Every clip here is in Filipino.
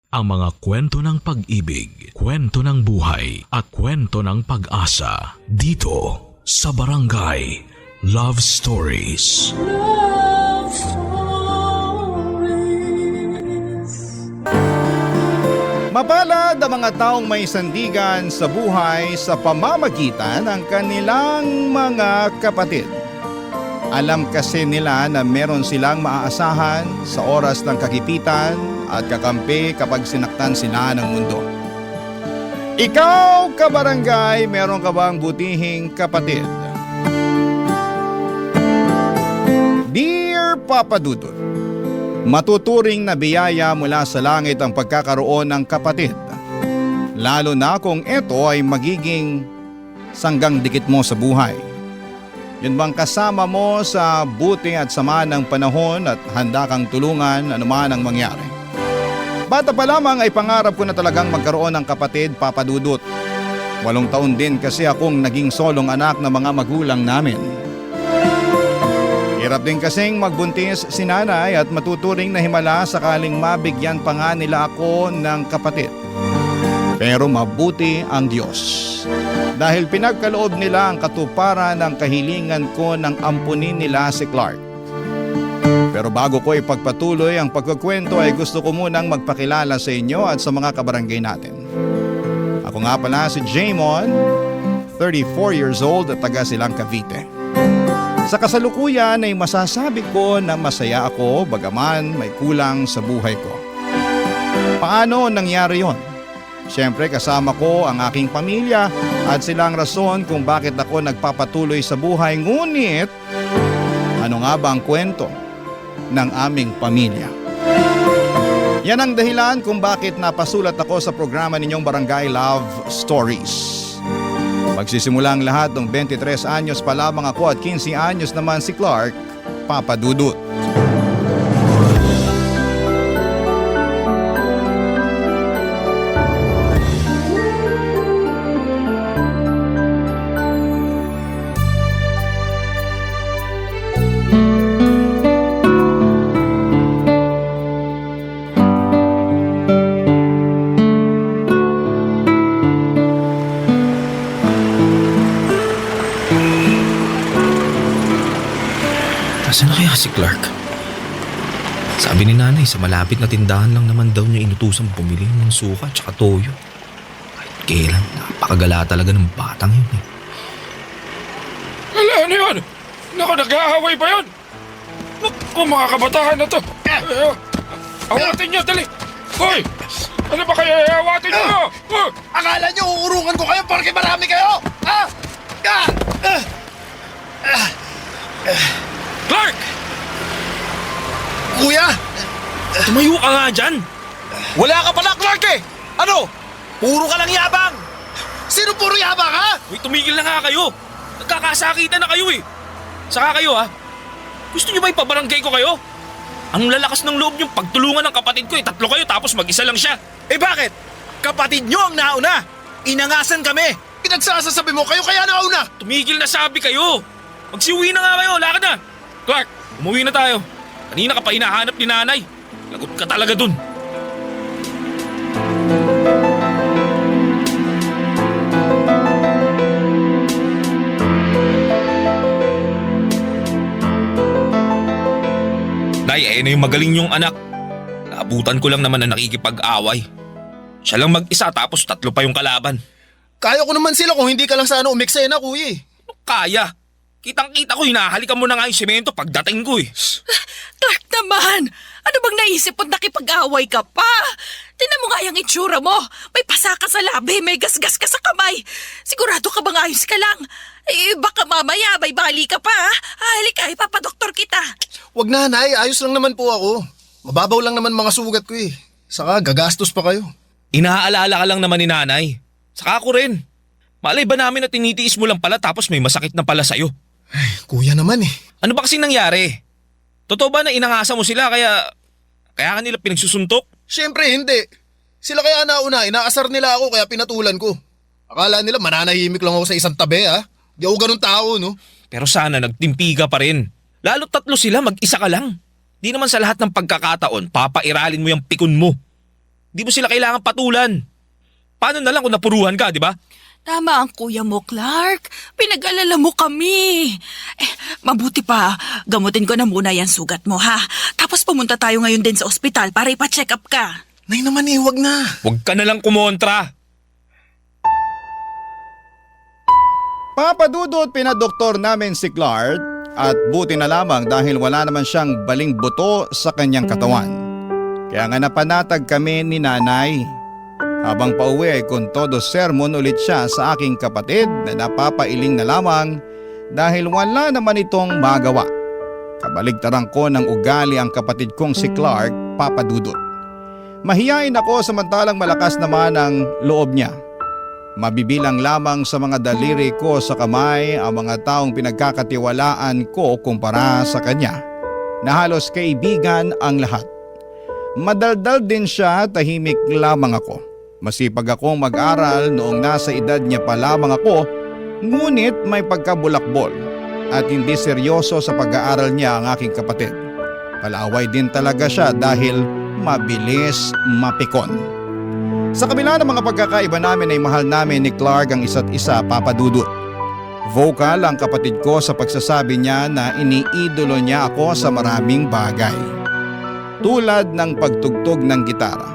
Ang mga kwento ng pag-ibig, kwento ng buhay, at kwento ng pag-asa dito sa Barangay Love Stories. Love Stories. Mapalad ang mga taong may sandigan sa buhay sa pamamagitan ng kanilang mga kapatid. Alam kasi nila na meron silang maaasahan sa oras ng kagipitan at kakampi kapag sinaktan sila ng mundo. Ikaw, kabarangay, meron ka bang butihing kapatid? Dear Papa Dudut, matuturing na biyaya mula sa langit ang pagkakaroon ng kapatid. Lalo na kung ito ay magiging sanggang dikit mo sa buhay. Yun bang kasama mo sa buti at sama ng panahon at handa kang tulungan anuman ang mangyari? Bata pa lamang ay pangarap ko na talagang magkaroon ng kapatid, Papa Dudut. 8 taon din kasi akong naging solong anak ng mga magulang namin. Hirap din kasing magbuntis si nanay at matuturing na himala sakaling mabigyan pa nga nila ako ng kapatid. Pero mabuti ang Diyos. Dahil pinagkaloob nila ang katuparan ng kahilingan ko nang ampunin nila si Clark. Pero bago ko ipagpatuloy ang pagkukwento ay gusto ko munang magpakilala sa inyo at sa mga kabarangay natin. Ako nga pala si Jaymon, 34 years old at taga Silang Cavite. Sa kasalukuyan ay masasabi ko na masaya ako bagaman may kulang sa buhay ko. Paano nangyari yon? Siyempre kasama ko ang aking pamilya at silang rason kung bakit ako nagpapatuloy sa buhay. Ngunit ano nga ba ang kwento ng aming pamilya? Yan ang dahilan kung bakit napasulat ako sa programa ninyong Barangay Love Stories. Magsisimula ang lahat ng 23 anyos pa lamang ako at 15 anyos naman si Clark, Papa Dudut. Nasaan na kaya si Clark? Sabi ni nanay sa malapit na tindahan lang naman daw niya inutusang bumili ng suka at saka toyo. Kahit kailan, napakagala talaga ng batang yun eh. Wala na yun! Naku, nag-aaway ba yun? Naku, mga kabataan na to! Awatin niyo, dali! Hoy! Ano ba kaya awatin niyo? Akala niyo uurungan ko kayo porque marami kayo? Ha? Clark! Kuya! Tumayo ka nga dyan! Wala ka pala, Clark eh! Ano? Puro ka lang yabang! Sino puro yabang, ha? Uy, tumigil na nga kayo! Nagkakasakitan na kayo eh! Saka kayo ha? Gusto niyo ba ipabarangay ko kayo? Ang lalakas ng loob niyong pagtulungan ng kapatid ko eh. 3 kayo tapos mag-isa lang siya. Eh bakit? Kapatid niyo ang nauna! Inangasan kami! Pinagsasasabi mo kayo kaya nauna! Tumigil na sabi kayo! Magsiuwi na nga kayo, lakad na! Clark, umuwi na tayo. Kanina ka pa hinahanap ni nanay. Lagot ka talaga dun. Nay, na yung magaling yung anak. Naabutan ko lang naman na nakikipag-away. Siya lang mag-isa tapos 3 pa yung kalaban. Kaya ko naman sila kung hindi ka lang sana umiksena, kuya eh. Ano kaya? Kitang-kita ko, hinahalikan mo na nga yung semento pagdating ko eh. Clark naman! Ano bang naisip mo't nakipag-away ka pa? Tingnan mo nga yung itsura mo. May pasa ka sa labi, may gasgas ka sa kamay. Sigurado ka bang ayos ka lang? Eh, baka mamaya may bali ka pa, ha? Halika, ipapadoktor kita. Wag na, Nay. Ayos lang naman po ako. Mababaw lang naman mga sugat ko eh. Saka gagastos pa kayo. Inaalala ka lang naman ni nanay. Saka ako rin. Malay ba namin na tinitiis mo lang pala tapos may masakit na pala sa'yo? Ay, kuya naman eh. Ano ba kasing nangyari? Totoo ba na inangasa mo sila kaya ka nila pinagsusuntok? Siyempre hindi. Sila kaya nauna, inaasar nila ako kaya pinatulan ko. Akala nila mananahimik lang ako sa isang tabi ha. Di ako ganun tao no. Pero sana nagtimpi ka pa rin. Lalo 3 sila, mag-isa ka lang. Di naman sa lahat ng pagkakataon, papairalin mo yung pikon mo. Di mo sila kailangan patulan. Paano na lang kung napuruhan ka, di ba? Tama ang kuya mo, Clark. Pinag-alala mo kami. Mabuti pa, gamutin ko na muna yan sugat mo, ha? Tapos pumunta tayo ngayon din sa ospital para ipa-check up ka. Nay naman wag na. Huwag ka na lang kumontra. Papadudot, pinadoktor namin si Clark at buti na lamang dahil wala naman siyang baling buto sa kanyang katawan. Kaya nga napanatag kami ni nanay. Habang pauwi ay kung todo sermon ulit siya sa aking kapatid na napapailing na lamang dahil wala naman itong magawa. Kabaligtaran ko ng ugali ang kapatid kong si Clark, Papadudot. Mahiyain ako samantalang malakas naman ang loob niya. Mabibilang lamang sa mga daliri ko sa kamay ang mga taong pinagkakatiwalaan ko kumpara sa kanya, na halos kaibigan ang lahat. Madaldal din siya, tahimik lamang ako. Masipag akong mag-aral noong nasa edad niya pa lamang ako, ngunit may pagkabulakbol at hindi seryoso sa pag-aaral niya ang aking kapatid. Palaway din talaga siya dahil mabilis mapikon. Sa kabila ng mga pagkakaiba namin ay mahal namin ni Clark ang isa't isa, Papadudot. Vocal ang kapatid ko sa pagsasabi niya na iniidolo niya ako sa maraming bagay. Tulad ng pagtugtog ng gitara.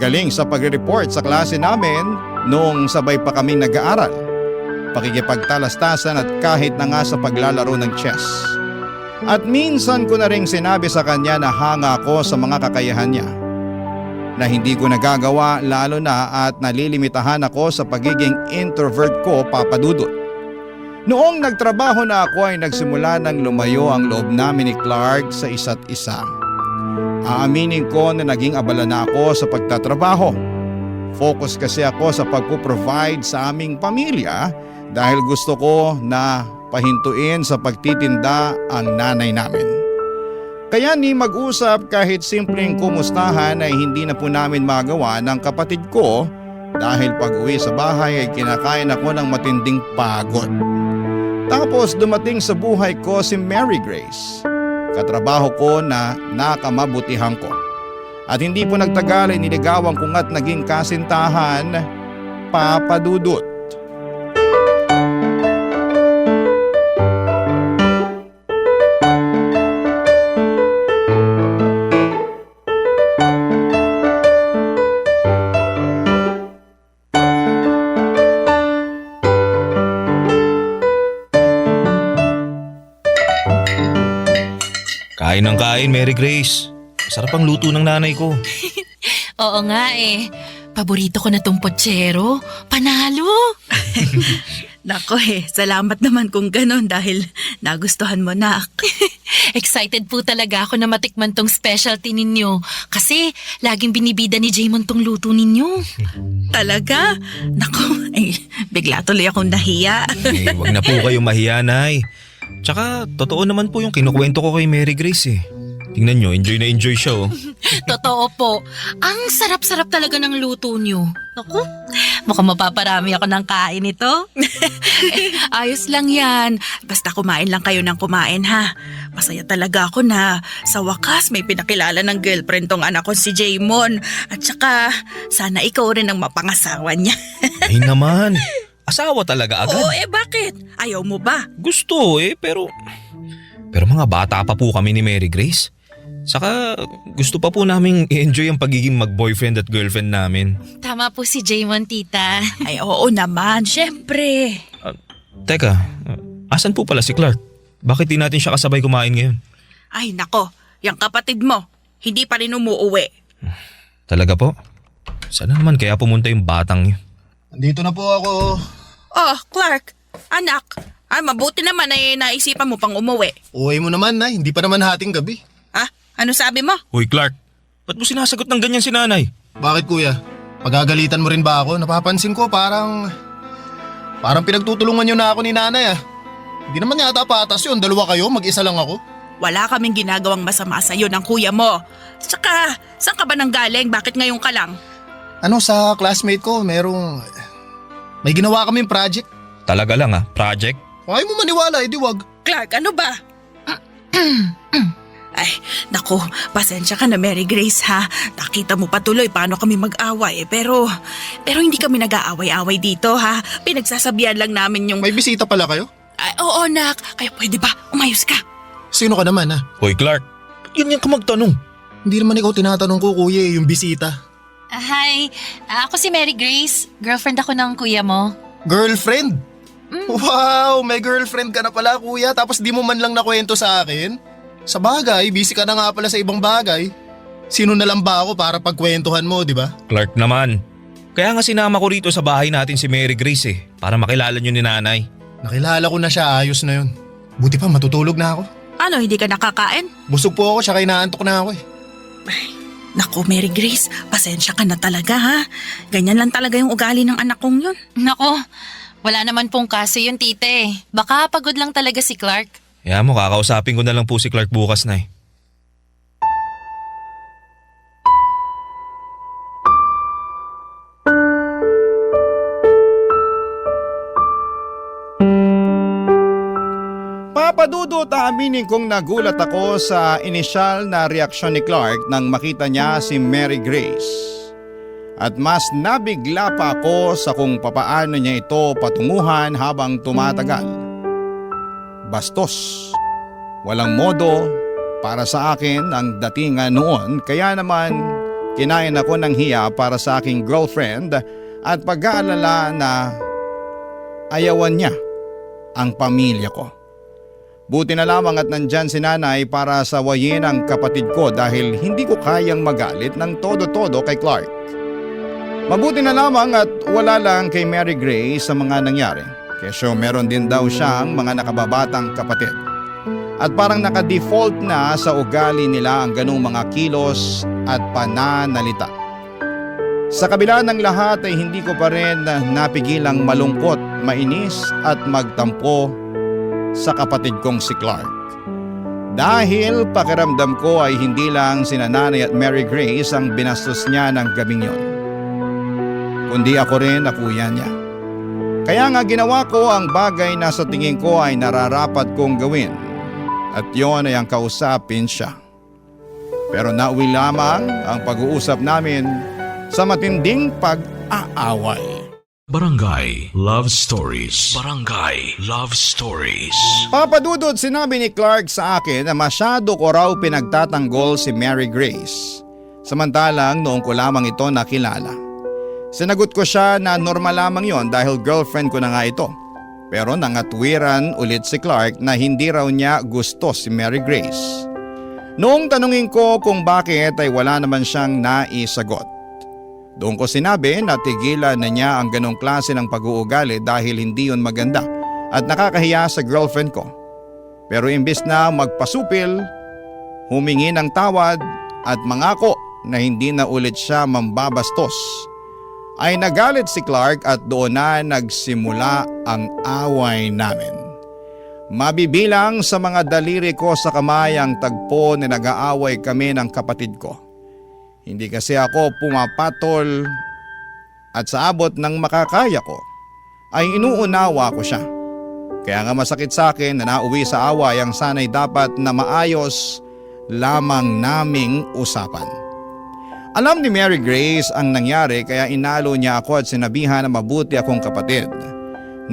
Galing sa pagre-report sa klase namin noong sabay pa kaming nag-aaral. Pakikipagtalastasan at kahit na nga sa paglalaro ng chess. At minsan ko na ring sinabi sa kanya na hanga ako sa mga kakayahan niya. Na hindi ko nagagawa lalo na at nalilimitahan ako sa pagiging introvert ko, Papadudot. Noong nagtrabaho na ako ay nagsimula ng lumayo ang loob namin ni Clark sa isa't isa. Aaminin ko na naging abala na ako sa pagtatrabaho. Focus kasi ako sa pagpo-provide sa aming pamilya dahil gusto ko na pahintuin sa pagtitinda ang nanay namin. Kaya ni mag-usap kahit simpleng kumustahan ay hindi na po namin magawa ng kapatid ko dahil pag-uwi sa bahay ay kinakain ako ng matinding pagod. Tapos dumating sa buhay ko si Mary Grace. Katrabaho ko na nakamabutihan ko. At hindi po nagtagal ay niligawan ko nga't naging kasintahan, Papadudot. Kain ng kain, Mary Grace. Sarap ang luto ng nanay ko. Oo nga eh. Paborito ko na tong potsero. Panalo! Nako salamat naman kung ganon dahil nagustuhan mo na. Excited po talaga ako na matikman tong specialty ninyo. Kasi laging binibida ni Jaymon tong luto ninyo. Talaga? Nako, bigla tuloy akong nahiya. Wag na po kayong mahiya, Nay. Tsaka, totoo naman po yung kinukwento ko kay Mary Grace eh. Tingnan nyo, enjoy na enjoy siya oh. Totoo po. Ang sarap-sarap talaga ng luto nyo. Naku, mukhang mapaparami ako ng kain ito. Ayos lang yan. Basta kumain lang kayo ng kumain, ha? Masaya talaga ako na sa wakas may pinakilala ng girlfriend tong anak ko si Jaymon. At saka, sana ikaw rin ang mapangasawa niya. Ay naman, asawa talaga agad. Oo, bakit? Ayaw mo ba? Gusto pero mga bata pa po kami ni Mary Grace. Saka gusto pa po naming i-enjoy ang pagiging mag-boyfriend at girlfriend namin. Tama po si Jaymon, tita. Ay, oo naman, syempre. Teka, asan po pala si Clark? Bakit di natin siya kasabay kumain ngayon? Ay, nako, yung kapatid mo, hindi pa rin umuuwi. Talaga po? Sana naman kaya pumunta yung batang yun. Andito na po ako. Oh, Clark, anak, mabuti naman ay naisipan mo pang umuwi. Uwi mo naman, Nay. Hindi pa naman hating gabi. Ha? Ano sabi mo? Hoy Clark, ba't mo sinasagot ng ganyan si nanay? Bakit, kuya? Pagagalitan mo rin ba ako? Napapansin ko parang pinagtutulungan nyo na ako ni nanay ah. Hindi naman yata patas yun. Dalawa kayo, mag-isa lang ako. Wala kaming ginagawang masama sa'yo ng kuya mo. Tsaka, saan ka ba nanggaling? Bakit ngayon ka lang? Sa classmate ko, may ginawa kaming project. Talaga lang project? Kung ayaw mo maniwala, edi wag. Clark, ano ba? Ay, naku, pasensya ka na Mary Grace ha. Nakita mo pa tuloy paano kami mag-away. Pero hindi kami nag-aaway-away dito ha. Pinagsasabihan lang namin yung... May bisita pala kayo? Ay, oo nak, kaya pwede ba umayos ka? Sino ka naman ha? Hoy Clark, ba't ganyan ka magtanong? Hindi naman ikaw tinatanong ko kuya yung bisita. Hi, ako si Mary Grace. Girlfriend ako ng kuya mo. Girlfriend? Wow, may girlfriend ka na pala kuya tapos di mo man lang nakwento sa akin? Sa bagay, busy ka na nga pala sa ibang bagay. Sino na lang ba ako para pagkwentuhan mo, di ba? Clark naman. Kaya nga sinama ko rito sa bahay natin si Mary Grace para makilala niyo ni nanay. Nakilala ko na siya, ayos na yun. Buti pa matutulog na ako. Ano, hindi ka nakakain? Busog po ako, tsaka inaantok na ako eh. Naku Mary Grace, pasensya ka na talaga ha. Ganyan lang talaga yung ugali ng anak kong yun. Nako, wala naman pong kaso yun tite. Baka pagod lang talaga si Clark. Kaya mo, kakausapin ko na lang po si Clark bukas na. Papadudot aminin kong nagulat ako sa inisyal na reaksyon ni Clark nang makita niya si Mary Grace. At mas nabigla pa ako sa kung papaano niya ito patunguhan habang tumatagal. Bastos, walang modo para sa akin ang datingan noon, kaya naman kinain ako ng hiya para sa aking girlfriend at pag-aalala na ayawan niya ang pamilya ko. Buti na lamang at nandyan si nanay para sawayin ang kapatid ko dahil hindi ko kayang magalit ng todo-todo kay Clark. Mabuti na lamang at wala lang kay Mary Grace sa mga nangyari. Kesyo meron din daw siyang mga nakababatang kapatid. At parang naka-default na sa ugali nila ang ganung mga kilos at pananalita. Sa kabila ng lahat ay hindi ko pa rin napigilang malungkot, mainis at magtampo sa kapatid kong si Clark. Dahil pakiramdam ko ay hindi lang sina nanay at Mary Grace ang binastos niya ng gabing yon, kundi ako rin na kuya niya. Kaya nga ginawa ko ang bagay na sa tingin ko ay nararapat kong gawin, at yon ay ang kausapin siya. Pero nauwi lamang ang pag-uusap namin sa matinding pag-aaway. Barangay Love Stories. Barangay Love Stories. Papadudod, sinabi ni Clark sa akin na masyado ko raw pinagtatanggol si Mary Grace. Samantalang noong ko lamang ito nakilala. Sinagot ko siya na normal lamang yon dahil girlfriend ko na nga ito. Pero nangatwiran ulit si Clark na hindi raw niya gusto si Mary Grace. Noong tanungin ko kung bakit ay wala naman siyang naisagot. Doon ko sinabi na tigilan na niya ang ganong klase ng pag-uugali dahil hindi yun maganda at nakakahiya sa girlfriend ko. Pero imbis na magpasupil, humingi ng tawad at mangako na hindi na ulit siya mambabastos, ay nagalit si Clark at doon na nagsimula ang away namin. Mabibilang sa mga daliri ko sa kamay ang tagpo na nag-aaway kami ng kapatid ko. Hindi kasi ako pumapatol at sa abot ng makakaya ko ay inuunawa ko siya. Kaya nga masakit sa akin na nauwi sa away ang sanay dapat na maayos lamang naming usapan. Alam ni Mary Grace ang nangyari kaya inalo niya ako at sinabihan na mabuti akong kapatid.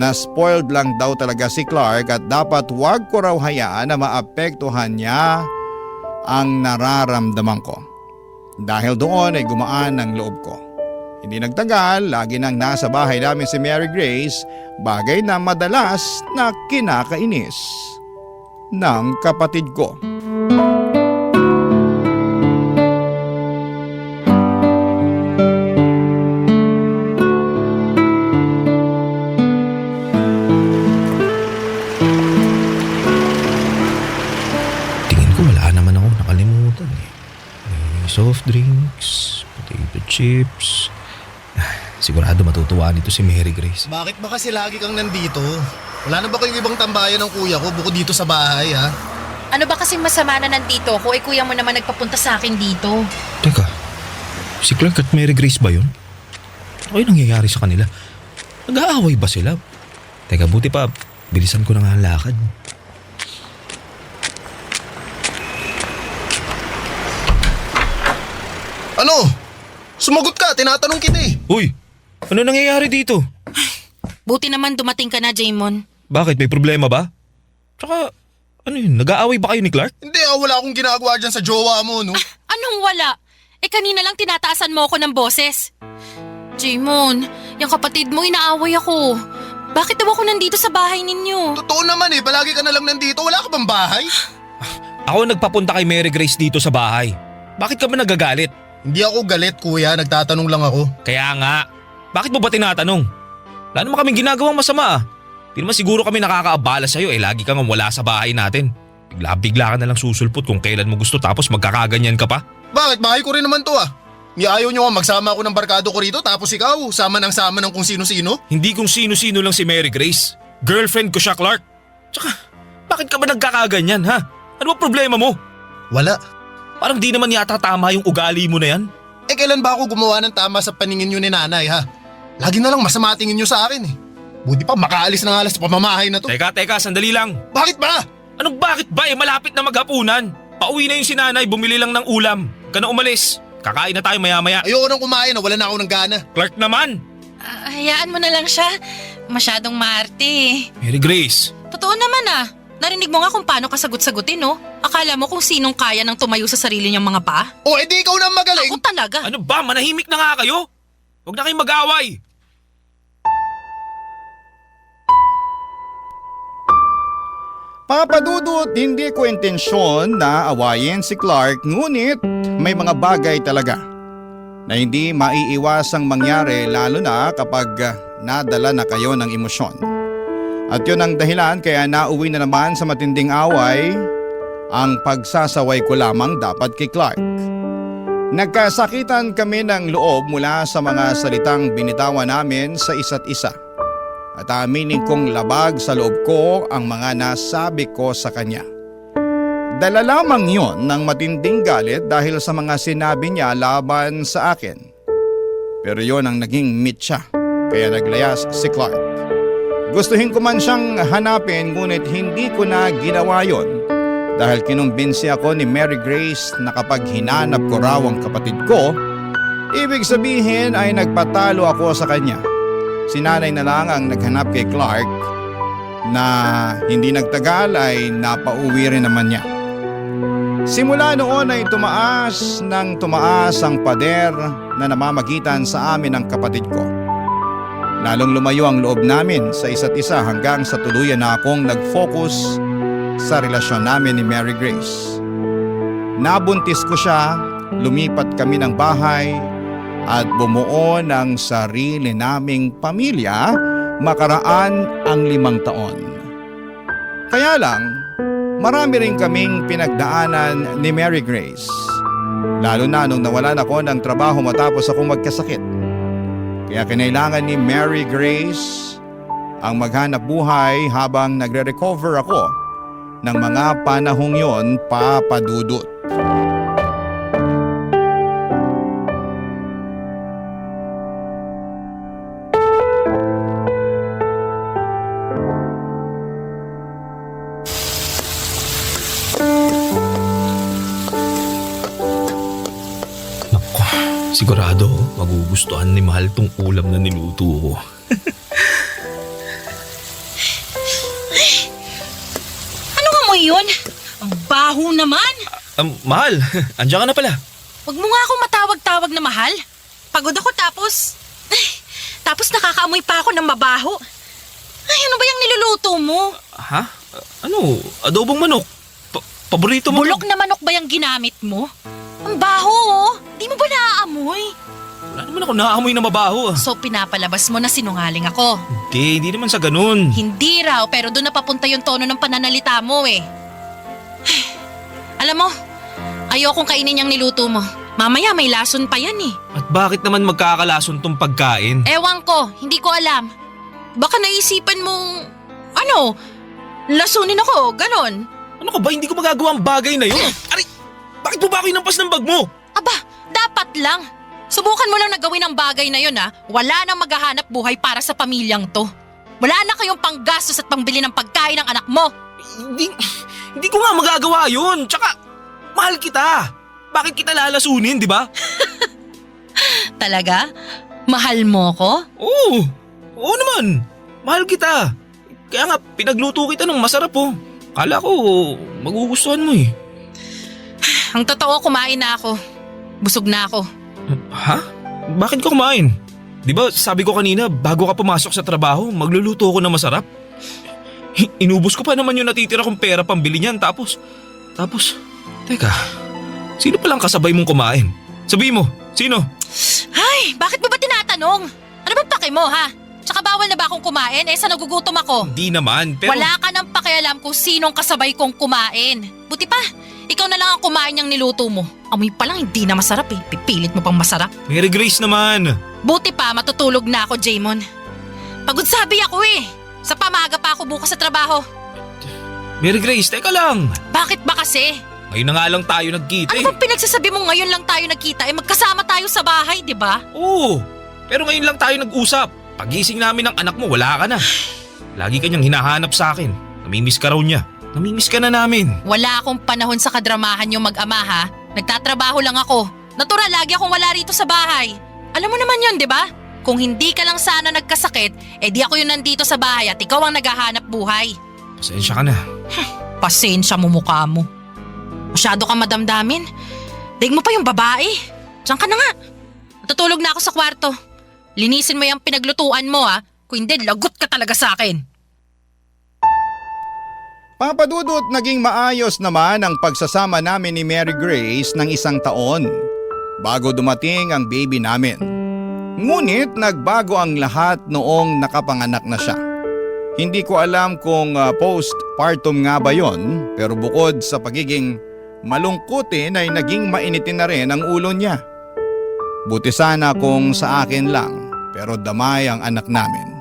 Na spoiled lang daw talaga si Clark at dapat wag ko raw hayaan na maapektuhan niya ang nararamdaman ko. Dahil doon ay gumaan ang loob ko. Hindi nagtagal, lagi nang nasa bahay namin si Mary Grace, bagay na madalas na kinakainis ng kapatid ko. Tingin ko wala naman ako nakalimutan eh. Soft drinks, potato chips. Sigurado matutuwa nito si Mary Grace. Bakit ba kasi lagi kang nandito? Wala na ba kayong ibang tambayan ng kuya ko bukod dito sa bahay ha? Ano ba kasing masama na nandito ko? Eh kuya mo naman nagpapunta sa akin dito. Teka, si Clark at Mary Grace ba yun? Ano yung nangyayari sa kanila? Nag-aaway ba sila? Teka, buti pa, bilisan ko na nga ang lakad. Ano? Sumagot ka, tinatanong kita eh. Uy, ano nangyayari dito? Buti naman dumating ka na, Jaymon. Bakit? May problema ba? Tsaka, ano yun? Nag-aaway ba kayo ni Clark? Hindi wala akong ginagawa dyan sa jowa mo, no? Anong wala? Kanina lang tinataasan mo ako ng boses. Jaymon, yung kapatid mo inaaway ako. Bakit daw ako nandito sa bahay ninyo? Totoo naman eh, palagi ka na lang nandito. Wala ka bang bahay? Ako nagpapunta kay Mary Grace dito sa bahay. Bakit ka ba nagagalit? Hindi ako galit, kuya. Nagtatanong lang ako. Kaya nga, bakit mo ba tinatanong? Wala naman kaming ginagawang masama ah. Di naman siguro kami nakakaabala sa'yo lagi kang wala sa bahay natin. Bigla-bigla ka na lang susulpot kung kailan mo gusto tapos magkakaganyan ka pa. Bakit? Bahay ko rin naman to ah. Ayaw nyo nga magsama ako ng barkado ko rito tapos ikaw, sama ng kung sino-sino? Hindi kung sino-sino lang si Mary Grace. Girlfriend ko siya, Clark. Tsaka, bakit ka ba nagkakaganyan ha? Ano ba problema mo? Wala. Parang di naman yata tama yung ugali mo na yan. Kailan ba ako gumawa ng tama sa paningin nyo ni nanay ha? Lagi na lang masama tingin nyo sa akin eh. Buti pa makaalis na nga lang sa pamamahay na to. Teka, sandali lang. Bakit ba? Anong bakit ba malapit na maghapunan? Pauwi na yung sinanay, bumili lang ng ulam. Ka na umalis. Kakain na tayo maya-maya. Ayoko nang kumain na wala na ako ng gana. Clark naman. Hayaan mo na lang siya. Masyadong maarte. Mary Grace. Totoo naman ah. Narinig mo nga kung paano kasagot-sagutin, no? Akala mo kung sinong kaya nang tumayo sa sarili niyang mga paa? Edi ikaw na magaling. Ako talaga. Ano ba? Manahimik na nga kayo. Huwag na kayong mag-away. Papadudot, hindi ko intensyon na awayin si Clark, ngunit may mga bagay talaga na hindi maiiwasang mangyari lalo na kapag nadala na kayo ng emosyon. At yun ang dahilan kaya nauwi na naman sa matinding away ang pagsasaway ko lamang dapat kay Clark. Nagkasakitan kami ng loob mula sa mga salitang binitawan namin sa isa't isa. At aminin kong labag sa loob ko ang mga nasabi ko sa kanya. Dala lamang yon ng matinding galit dahil sa mga sinabi niya laban sa akin. Pero yon ang naging mitya, kaya naglayas si Clark. Gustuhin ko man siyang hanapin ngunit hindi ko na ginawa yon dahil kinumbinsi ako ni Mary Grace na kapag hinanap ko raw ang kapatid ko, ibig sabihin ay nagpatalo ako sa kanya. Si nanay na lang ang naghanap kay Clark na hindi nagtagal ay napauwi rin naman niya. Simula noon ay tumaas ang pader na namamagitan sa amin ng kapatid ko. Lalong lumayo ang loob namin sa isa't isa hanggang sa tuluyan na akong nag-focus sa relasyon namin ni Mary Grace. Nabuntis ko siya, lumipat kami ng bahay at bumuo ng sarili naming pamilya makaraan ang 5 taon. Kaya lang, marami rin kaming pinagdaanan ni Mary Grace. Lalo na nung nawalan ako ng trabaho matapos akong magkasakit. Kaya kinailangan ni Mary Grace ang maghanap buhay habang nagre-recover ako ng mga panahong yon, papadudot. Sigurado magugustuhan ni Mahal tong ulam na niluto ko. Anong amoy yun? Ang baho naman. Mahal, andiyan ka na pala. Huwag mo nga akong matawag-tawag na mahal. Pagod ako tapos nakakaamoy pa ako ng mabaho. Ay, ano ba yung niluluto mo? Ha? Ano? Adobong manok. Paborito mo? Bulok na manok ba yung ginamit mo? Ang baho oh. Di mo ba naaamoy? Wala naman ako naaamoy na mabaho. So pinapalabas mo na sinungaling ako. Hindi naman sa ganun. Hindi raw, pero doon napapunta yung tono ng pananalita mo eh. Alam mo, ayokong kainin yung niluto mo. Mamaya may lason pa yan eh. At bakit naman magkakalason tong pagkain? Ewan ko, hindi ko alam. Baka naisipan mong, lasunin ako, ganon. Ano ka ba? Hindi ko magagawa ang bagay na yun. Aray! Bakit mo ba ako inampas ng bag mo? Aba, dapat lang. Subukan mo lang na gawin ang bagay na yun ha. Wala nang maghahanap buhay para sa pamilyang to. Wala na kayong panggastos at pangbili ng pagkain ng anak mo. Hindi ko nga magagawa yun. Tsaka, mahal kita. Bakit kita lalasunin, di ba? Talaga? Mahal mo ko? Oo! Oo naman! Mahal kita! Kaya nga, pinagluto kita ng masarap oh. Kala ko, magugustuhan mo eh. Ang totoo, kumain na ako. Busog na ako. Ha? Bakit ka kumain? Di ba sabi ko kanina, bago ka pumasok sa trabaho, magluluto ako ng masarap? Inubos ko pa naman yung natitira kong pera pambili niyan tapos, teka, sino palang kasabay mong kumain? Sabihin mo, sino? Ay, bakit mo ba tinatanong? Ano ba pake mo, ha? Tsaka bawal na ba akong kumain? Sa nagugutom ako. Hindi naman, pero… Wala ka nang pakialam kung sinong kasabay kong kumain. Buti pa, ikaw na lang ang kumain niyang niluto mo. Amoy pa lang hindi na masarap eh. Pipilit mo pang masarap. Mary Grace naman. Buti pa, matutulog na ako, Jaymon. Pagod sabi ako eh. Sa pamaga pa ako bukas sa trabaho. Mary Grace, teka lang. Bakit ba kasi? Ngayon na nga lang tayo nagkita Ano bang pinagsasabi mo ngayon lang tayo nagkita? Magkasama tayo sa bahay, di ba? Oo, pero ngayon lang tayo nag-usap. Pagising namin ng anak mo, wala ka na. Lagi kanyang hinahanap sa akin. Namimiss ka raw niya. Namimiss ka na namin. Wala akong panahon sa kadramahan yung mag-ama, ha? Nagtatrabaho lang ako. Natural, lagi akong wala rito sa bahay. Alam mo naman yun, di ba? Kung hindi ka lang sana nagkasakit, di ako yun nandito sa bahay at ikaw ang naghahanap buhay. Pasensya ka na. Pasensya mo mukha mo. Masyado kang madamdamin. Daig mo pa yung babae. Diyan ka na nga. Natutulog na ako sa kwarto. Linisin mo yung pinaglutuan mo, ha? Kung hindi, lagot ka talaga sa akin. Papa Dudut, naging maayos naman ang pagsasama namin ni Mary Grace ng 1 taon bago dumating ang baby namin. Ngunit nagbago ang lahat noong nakapanganak na siya. Hindi ko alam kung postpartum nga ba yon, pero bukod sa pagiging malungkutin ay naging mainitin na rin ang ulo niya. Buti sana kung sa akin lang, pero damay ang anak namin.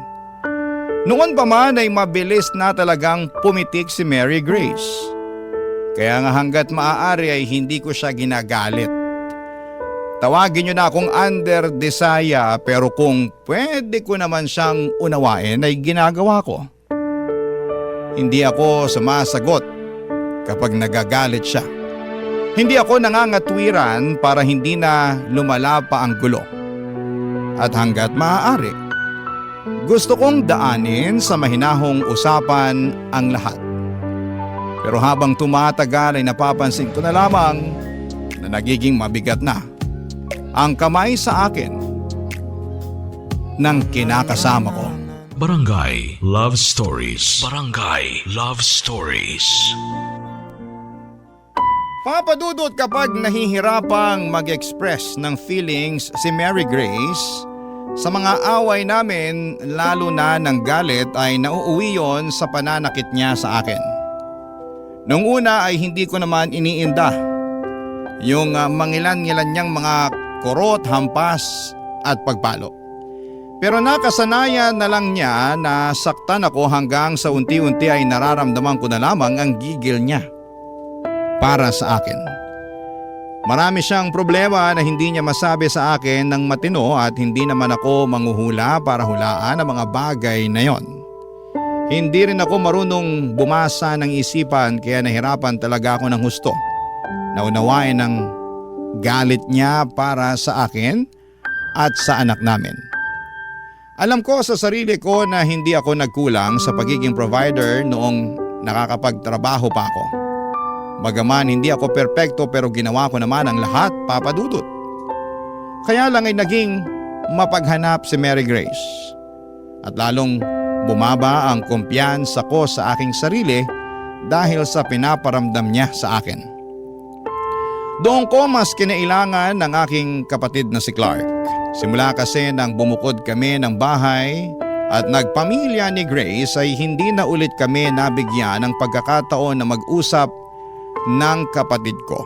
Noon pa man ay mabilis na talagang pumitik si Mary Grace. Kaya nga hanggat maaari ay hindi ko siya ginagalit. Tawagin niyo na akong under desaya, pero kung pwede ko naman siyang unawain ay ginagawa ko. Hindi ako sumasagot kapag nagagalit siya. Hindi ako nangangatwiran para hindi na lumala pa ang gulo. At hanggat maaari, gusto kong daanin sa mahinahong usapan ang lahat. Pero habang tumatagal ay napapansin ko na lamang na nagiging mabigat na ang kamay sa akin ng kinakasama ko. Barangay Love Stories. Barangay Love Stories. Papa Dudut, kapag nahihirapang mag-express ng feelings si Mary Grace, sa mga away namin, lalo na ng galit, ay nauuwi yon sa pananakit niya sa akin. Noong una ay hindi ko naman iniinda yung mangilan-ngilan niyang mga kurot, hampas at pagpalo. Pero nakasanayan na lang niya na saktan ako hanggang sa unti-unti ay nararamdaman ko na lamang ang gigil niya para sa akin. Marami siyang problema na hindi niya masabi sa akin ng matino at hindi naman ako manghuhula para hulaan ang mga bagay na yon. Hindi rin ako marunong bumasa ng isipan kaya nahirapan talaga ako ng husto. Naunawain ang galit niya para sa akin at sa anak namin. Alam ko sa sarili ko na hindi ako nagkulang sa pagiging provider noong nakakapagtrabaho pa ako. Bagaman hindi ako perpekto pero ginawa ko naman ang lahat, Papa Dudut. Kaya lang ay naging mapaghanap si Mary Grace. At lalong bumaba ang kumpiyansa ko sa aking sarili dahil sa pinaparamdam niya sa akin. Doon ko mas kinailangan ng aking kapatid na si Clark. Simula kasi nang bumukod kami ng bahay at nagpamilya ni Grace ay hindi na ulit kami nabigyan ng pagkakataon na mag-usap ng kapatid ko.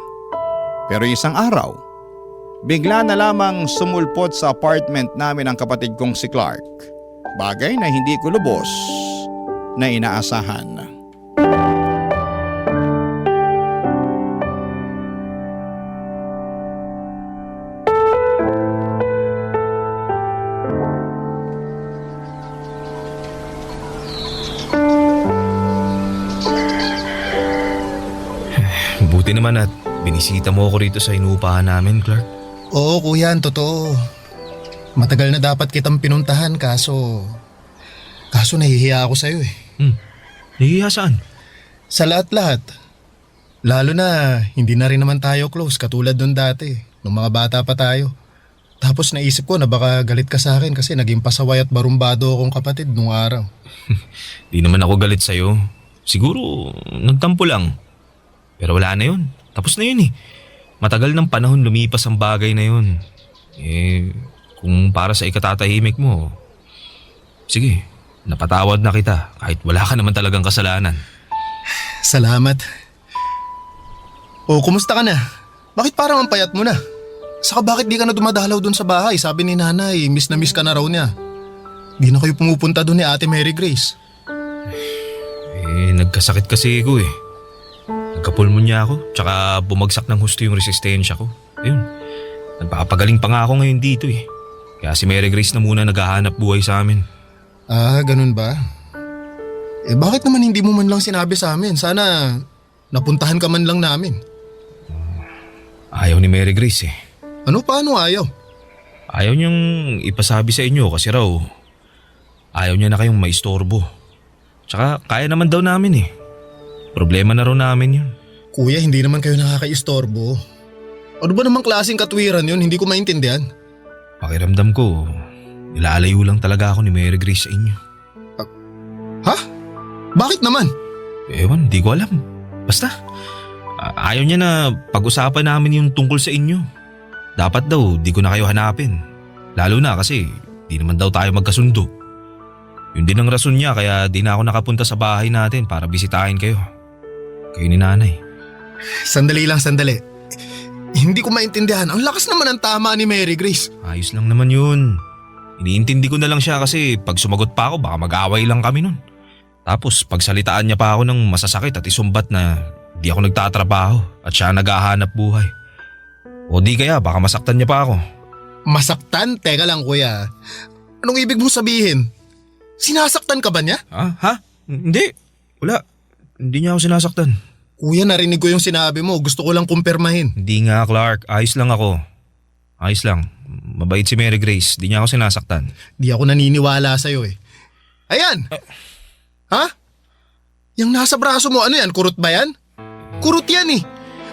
Pero isang araw, bigla na lamang sumulpot sa apartment namin ang kapatid kong si Clark. Bagay na hindi ko lubos na inaasahan. Buti naman at binisita mo ako rito sa inuupahan namin, Clark. Oo kuya, totoo. Matagal na dapat kitang pinuntahan kaso nahihiya ako sa'yo eh. Nahihiya saan? Sa lahat-lahat. Lalo na hindi na rin naman tayo close katulad nung dati, nung mga bata pa tayo. Tapos naisip ko na baka galit ka sa akin kasi naging pasaway at barumbado akong kapatid nung araw. Di naman ako galit sa'yo. Siguro nagtampo lang. Pero wala na yun. Tapos na yun eh. Matagal ng panahon lumipas ang bagay na yun. Kung para sa ikatatahimik mo, sige, napatawad na kita kahit wala ka naman talagang kasalanan. Salamat. Kumusta ka na? Bakit parang ang payat mo na? Saka bakit di ka na dumadalaw dun sa bahay? Sabi ni nanay, miss na miss ka na raw niya. Di na kayo pumupunta dun ni Ate Mary Grace. Nagkasakit kasi ako eh. Nagkapulmonya ako, tsaka bumagsak ng husto yung resistensya ko. Ayun, nagpapagaling pa nga ako ngayon dito eh. Kaya si Mary Grace na muna naghahanap buhay sa amin. Ganun ba? Bakit naman hindi mo man lang sinabi sa amin? Sana napuntahan ka man lang namin. Ayaw ni Mary Grace eh. Paano ayaw? Ayaw niyang ipasabi sa inyo kasi raw ayaw niya na kayong maistorbo. Tsaka kaya naman daw namin eh. Problema na raw namin yun. Kuya, hindi naman kayo nakakaistorbo. Ano ba namang klaseng katwiran yun? Hindi ko maintindihan. Pakiramdam ko, nilalayo lang talaga ako ni Mary Grace sa inyo. Ha? Bakit naman? Ewan, di ko alam. Basta, ayaw niya na pag-usapan namin yung tungkol sa inyo. Dapat daw, di ko na kayo hanapin. Lalo na kasi, di naman daw tayo magkasundo. Yun din ang rason niya kaya di na ako nakapunta sa bahay natin para bisitahin kayo. Kayo ni nanay. Sandali lang, sandali. Hindi ko maintindihan. Ang lakas naman ang tama ni Mary Grace. Ayos lang naman yun. Iniintindi ko na lang siya kasi pag sumagot pa ako baka mag-away lang kami nun. Tapos pagsalitaan niya pa ako ng masasakit at isumbat na di ako nagtatrabaho at siya naghahanap buhay. O di kaya baka masaktan niya pa ako. Masaktan? Teka lang kuya. Anong ibig mong sabihin? Sinasaktan ka ba niya? Ha? Hindi. Wala. Hindi niya ako sinasaktan. Kuya, narinig ko yung sinabi mo. Gusto ko lang kumpirmahin. Hindi nga, Clark. Ayos lang ako. Ayos lang. Mabait si Mary Grace. Di niya ako sinasaktan. Di ako naniniwala sa'yo eh. Ayan! Ha? Yung nasa braso mo, ano yan? Kurot ba yan? Kurot yan eh.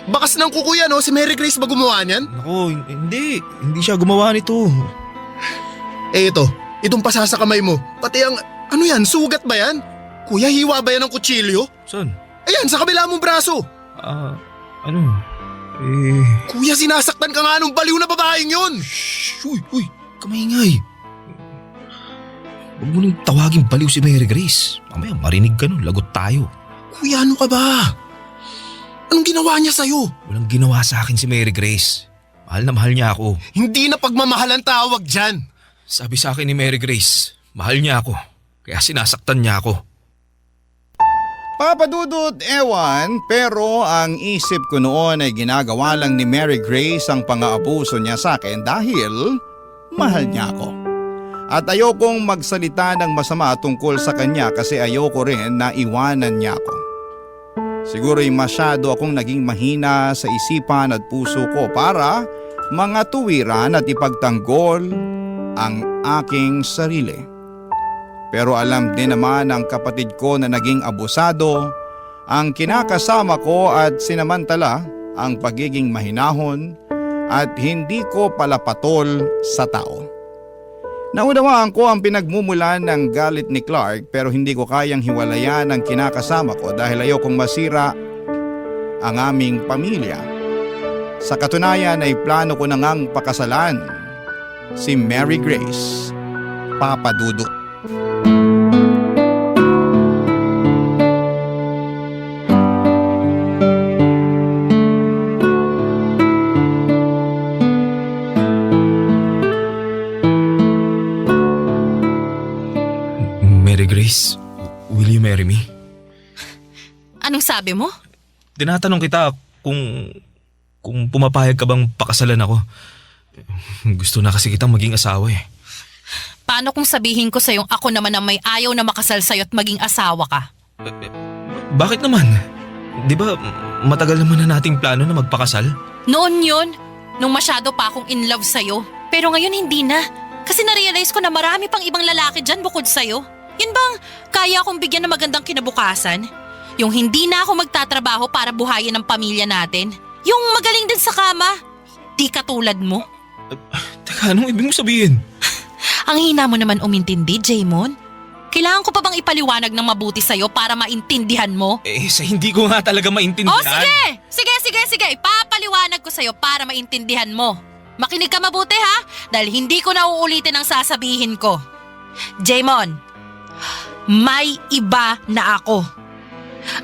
Bakas ng kuko yan oh. Si Mary Grace ba gumawa niyan? Naku, hindi. Hindi siya gumawa nito. Itong pasa sa kamay mo. Pati ang, ano yan? Sugat ba yan? Kuya, hiwa ba yan ng kutsilyo? Saan? Ayan, sa kabila mong braso. Ano? Kuya, sinasaktan ka nga nung baliw na babaeng yun. Shhh! Uy! Kamaingay! Huwag mo nang tawagin baliw si Mary Grace. Mamaya marinig ka nun, lagot tayo. Kuya, ano ka ba? Anong ginawa niya sa'yo? Walang ginawa sa akin si Mary Grace. Mahal na mahal niya ako. Hindi na pagmamahal ang tawag dyan. Sabi sa akin ni Mary Grace, mahal niya ako. Kaya sinasaktan niya ako. Papadudot, ewan, pero ang isip ko noon ay ginagawa lang ni Mary Grace ang pang-aabuso niya sa akin dahil mahal niya ako. At ayokong magsalita ng masama tungkol sa kanya kasi ayoko rin na iwanan niya ako. Siguro'y masyado akong naging mahina sa isipan at puso ko para mga tuwiran at ipagtanggol ang aking sarili. Pero alam din naman ng kapatid ko na naging abusado ang kinakasama ko at sinamantala ang pagiging mahinahon at hindi ko palapatol sa tao. Naunawaan ko ang pinagmumulan ng galit ni Clark pero hindi ko kayang hiwalayan ang kinakasama ko dahil ayokong masira ang aming pamilya. Sa katunayan ay plano ko na ngang pakasalan si Mary Grace, Papa Dudut. Mary Grace, will you marry me? Anong sabi mo? Tinatanong kita kung pumapayag ka bang pakasalan ako. Gusto na kasi kitang maging asawa eh. Paano kung sabihin ko sa'yong ako naman ang may ayaw na makasal sa'yo at maging asawa ka? Bakit naman? Di ba matagal naman na nating plano na magpakasal? Noon yun, nung masyado pa akong in love sa'yo. Pero ngayon hindi na. Kasi narealize ko na marami pang ibang lalaki dyan bukod sa'yo. Yun bang kaya akong bigyan ng magandang kinabukasan? Yung hindi na ako magtatrabaho para buhayin ang pamilya natin? Yung magaling din sa kama? Di katulad mo? Teka, anong ibig mo sabihin? Ang hina mo naman umintindi, Jaymon. Kailangan ko pa bang ipaliwanag ng mabuti sa'yo para maintindihan mo? Sa hindi ko nga talaga maintindihan. Oh, sige! Sige. Ipapaliwanag ko sa'yo para maintindihan mo. Makinig ka mabuti ha, dahil hindi ko na uulitin ang sasabihin ko. Jaymon, may iba na ako.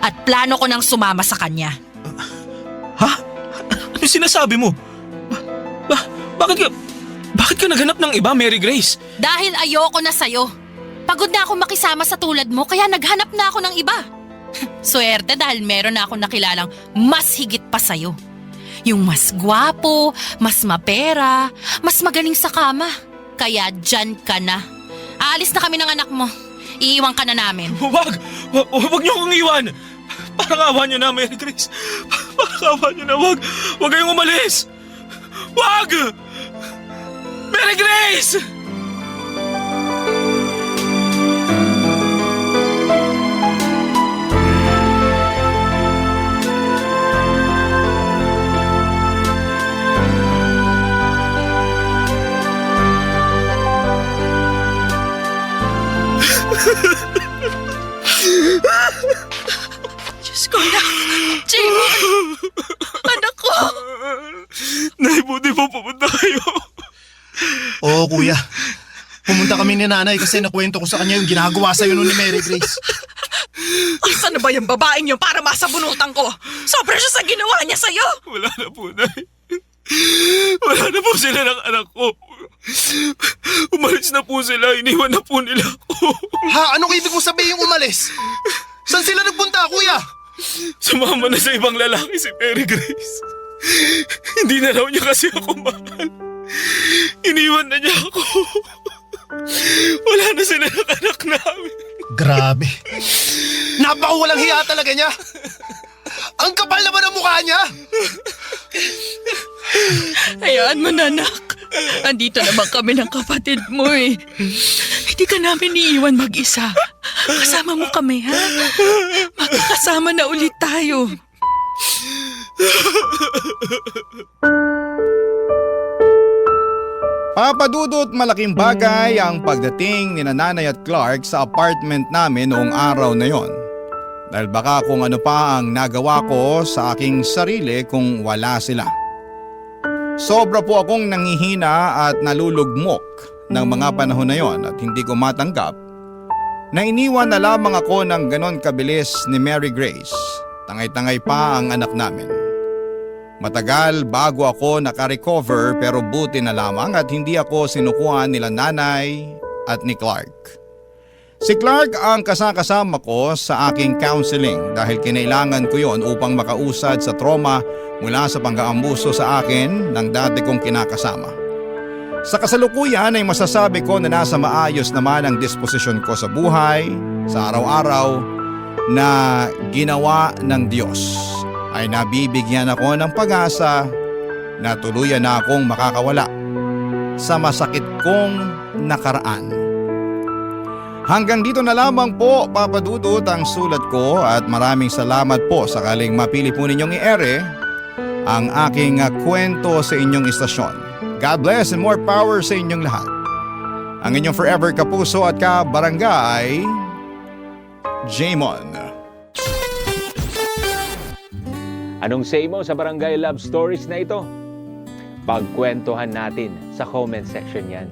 At plano ko nang sumama sa kanya. Ha? Ano sinasabi mo? Bakit ka naghanap ng iba, Mary Grace? Dahil ayoko na sa'yo. Pagod na akong makisama sa tulad mo, kaya naghanap na ako ng iba. Swerte dahil meron na akong nakilalang mas higit pa sa'yo. Yung mas gwapo, mas mapera, mas magaling sa kama. Kaya dyan ka na. Aalis na kami ng anak mo. Iiwan ka na namin. Wag niyo akong iwan. Parang awa niyo na, Mary Grace. Parang awa niyo na, wag kayong umalis. Wag! Mary Grace! Diyos ko na. Jaymon! Anak ko! Nay, buti po pumunta kayo. Oo, kuya. Pumunta kami ni nanay kasi nakwento ko sa kanya yung ginagawa sa'yo nun ni Mary Grace. Asan na ba yung babaeng yun para masabunutan ko? Sobra siya sa ginawa niya sa'yo. Wala na po, Nay. Wala na po sila ng anak ko. Umalis na po sila, iniwan na po nila ako. Ha? Anong ibig mo sabihin umalis? Saan sila nagpunta, kuya? Sumama na sa ibang lalaki si Mary Grace. Hindi na raw niya kasi ako mahal. Iniwan na niya ako. Wala na sila ng anak namin. Grabe. Napakawalang hiya talaga niya. Ang kapal naman ang mukha niya. Hayaan mo na, anak. Andito naman kami ng kapatid mo eh. Hindi ka namin iiwan mag-isa. Kasama mo kami, ha? Magkakasama na ulit tayo. Papadudot malaking bagay ang pagdating ni Nanay at Clark sa apartment namin noong araw na yon. Dahil baka kung ano pa ang nagawa ko sa aking sarili kung wala sila. Sobra po akong nanghihina at nalulugmok ng mga panahon na yon at hindi ko matanggap na iniwan na lamang ako ng ganon kabilis ni Mary Grace. Tangay-tangay pa ang anak namin. Matagal bago ako nakarecover pero buti na lamang at hindi ako sinukuhan nila nanay at ni Clark. Si Clark ang kasakasama ko sa aking counseling dahil kinailangan ko yon upang makausad sa trauma mula sa pang-aambuso sa akin ng dati kong kinakasama. Sa kasalukuyan ay masasabi ko na nasa maayos naman ang disposisyon ko sa buhay, sa araw-araw na ginawa ng Diyos. Ay nabibigyan ako ng pag-asa na tuluyan na akong makakawala sa masakit kong nakaraan. Hanggang dito na lamang po, Papa Dudut, ang sulat ko at maraming salamat po sakaling mapili po ninyong i-ere ang aking kwento sa inyong istasyon. God bless and more power sa inyong lahat. Ang inyong forever kapuso at kabarangay, Jaymon. Anong say mo sa Barangay Love Stories na ito? Pagkwentuhan natin sa comment section yan.